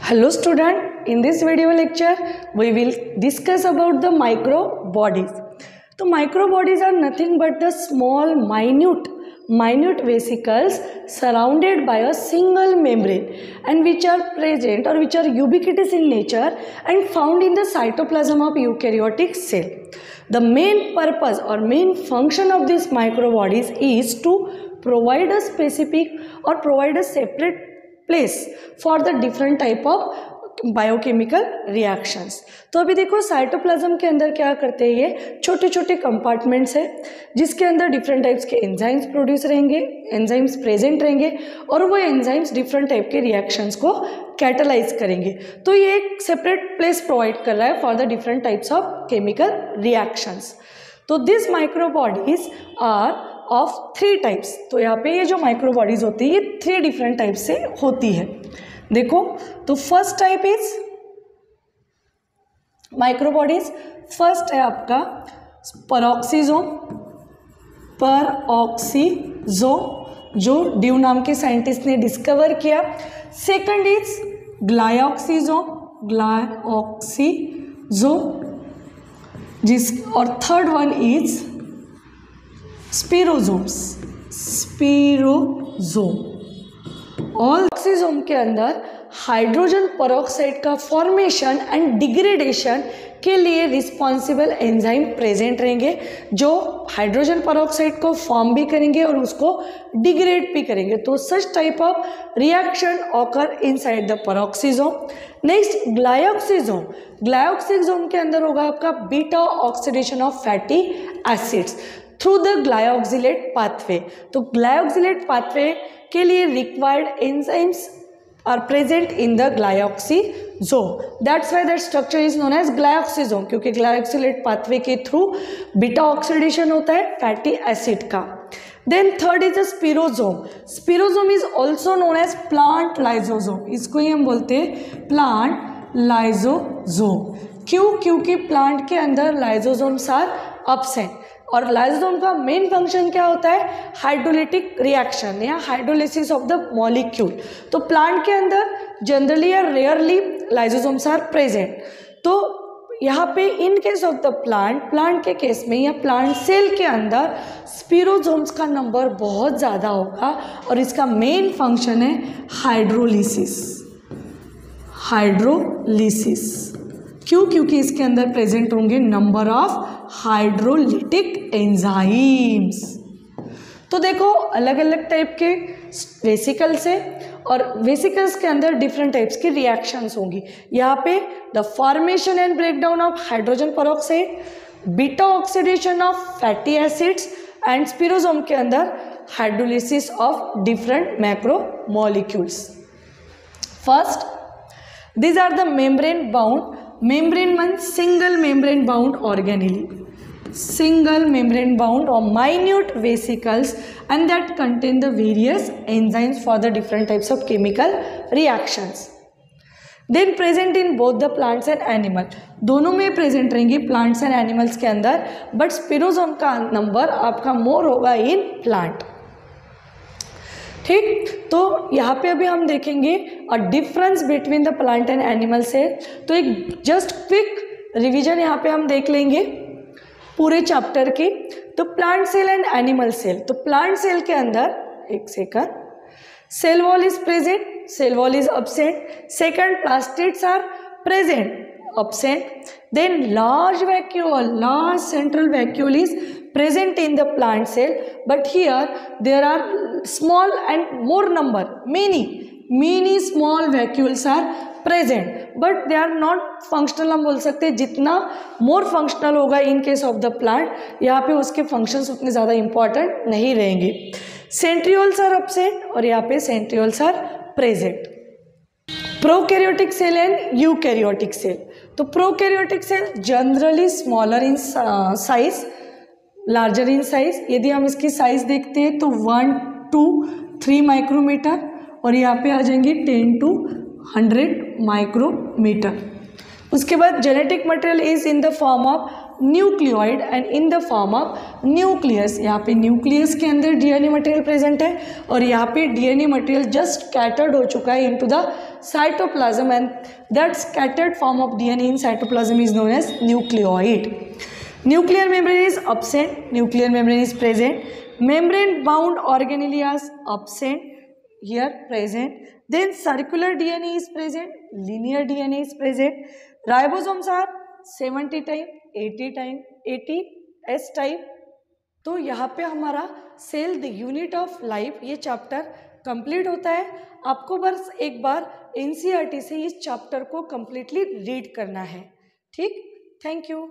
Hello student, in this video lecture we will discuss about the micro bodies. So micro bodies are nothing but the small minute vesicles surrounded by a single membrane and which are present or which are ubiquitous in nature and found in the cytoplasm of eukaryotic cell. The main purpose or main function of these micro bodies is to provide a specific or provide a separate place for the different type of biochemical reactions. तो अभी देखो cytoplasm के अंदर क्या करते हैं, ये छोटे छोटे कंपार्टमेंट्स है जिसके अंदर डिफरेंट टाइप्स के एंजाइम्स प्रोड्यूस रहेंगे, एंजाइम्स प्रेजेंट रहेंगे और वो एंजाइम्स डिफरेंट टाइप के रिएक्शंस को कैटलाइज करेंगे. तो ये एक सेपरेट प्लेस प्रोवाइड कर रहा है for the different types of chemical reactions. तो this micro bodies are of 3 types. तो यहाँ पे ये जो माइक्रो बॉडीज होती है ये 3 डिफरेंट टाइप से होती है. देखो तो first type is micro bodies. First है आपका पेरोक्सिसोम जो ड्यू नाम के साइंटिस्ट ने डिस्कवर किया. सेकंड इज ग्लायोक्सिसोम जिस और थर्ड वन इज स्पिरोजोम. ऑक्सीजोम के अंदर हाइड्रोजन पेरोक्साइड का फॉर्मेशन एंड डिग्रेडेशन के लिए रिस्पॉन्सिबल एंजाइम प्रेजेंट रहेंगे जो हाइड्रोजन पेरोक्साइड को फॉर्म भी करेंगे और उसको डिग्रेड भी करेंगे. तो such type of reaction occur inside the peroxisome. Next glyoxysome के अंदर होगा आपका beta oxidation of fatty acids through the glyoxylate pathway. तो ग्लायोक्सिलेट पाथवे के लिए required enzymes are present in the glyoxysome. That's why that structure is known as glyoxysome, क्योंकि glyoxylate pathway के थ्रू बीटा ऑक्सीडेशन होता है फैटी एसिड का. Then third is the spherosome. Spherosome is also known as plant lysosome. इसको ही हम बोलते हैं प्लांट लाइजोजोम. क्यों? क्योंकि प्लांट के अंदर लाइजोजोम्स आर एब्सेंट और लाइजोसोम का मेन फंक्शन क्या होता है, हाइड्रोलिटिक रिएक्शन या हाइड्रोलिसिस ऑफ द मॉलिक्यूल. तो प्लांट के अंदर जनरली या रेयरली लाइजोसोम्स आर प्रेजेंट. तो यहाँ पे in case of the plant के केस में या प्लांट सेल के अंदर स्पिरोजोम्स का नंबर बहुत ज़्यादा होगा और इसका मेन फंक्शन है हाइड्रोलिसिस. क्यों? क्योंकि इसके अंदर प्रेजेंट होंगे नंबर ऑफ हाइड्रोलिटिक एंजाइम्स. तो देखो अलग अलग टाइप के वेसिकल्स है और वेसिकल्स के अंदर डिफरेंट टाइप्स की रिएक्शंस होंगी. यहाँ पे the formation and breakdown of hydrogen peroxide, beta oxidation of fatty acids and spherosome के अंदर hydrolysis of different macro molecules. First these are the membrane means single membrane bound organelle, single membrane bound or minute vesicles and that contain the various enzymes for the different types of chemical reactions. Then present in both the plants and animal. दोनों में present रहेंगी plants and animals के अंदर, but स्पिरोजोम का number आपका मोर होगा in plant. ठीक, तो यहाँ पे अभी हम देखेंगे a difference between the plant and animal cell. तो एक जस्ट क्विक रिवीजन यहाँ पे हम देख लेंगे पूरे चैप्टर की. तो plant cell and animal cell. तो प्लांट सेल के अंदर एक second, cell wall is present, cell wall is absent. Second, plastids are present, absent. Then large central vacuole is present in the plant cell, but here there are small and more number, many small vacuoles are present, but they are not functional. हम बोल सकते हैं जितना more functional होगा in case of the plant, यहाँ पे उसके functions उतने ज़्यादा important नहीं रहेंगे. Centrioles are absent और यहाँ पे centrioles are present. Prokaryotic cell and eukaryotic cell. तो prokaryotic cell generally smaller in size, larger in size. यदि हम इसकी साइज देखते हैं तो 1 to 3 माइक्रोमीटर और यहाँ पे आ जाएंगे 10 to 100 माइक्रोमीटर. उसके बाद genetic material is in the form of nucleoid and in the form of nucleus. यहाँ पे न्यूक्लियस के अंदर डीएनए मटेरियल प्रेजेंट है और यहाँ पे डीएनए मटेरियल जस्ट स्कैटर्ड हो चुका है into the cytoplasm and that scattered form of DNA in cytoplasm is known as nucleoid. Nuclear membrane is absent, nuclear membrane is present, membrane bound organelle is absent, here present, then circular DNA is present, linear DNA is present, ribosomes are 70 type, 80 type, 80 S type. तो यहाँ पे हमारा cell the unit of life ये chapter complete होता है। आपको बस एक बार NCERT से इस चैप्टर को कंप्लीटली रीड करना है। ठीक, थैंक यू।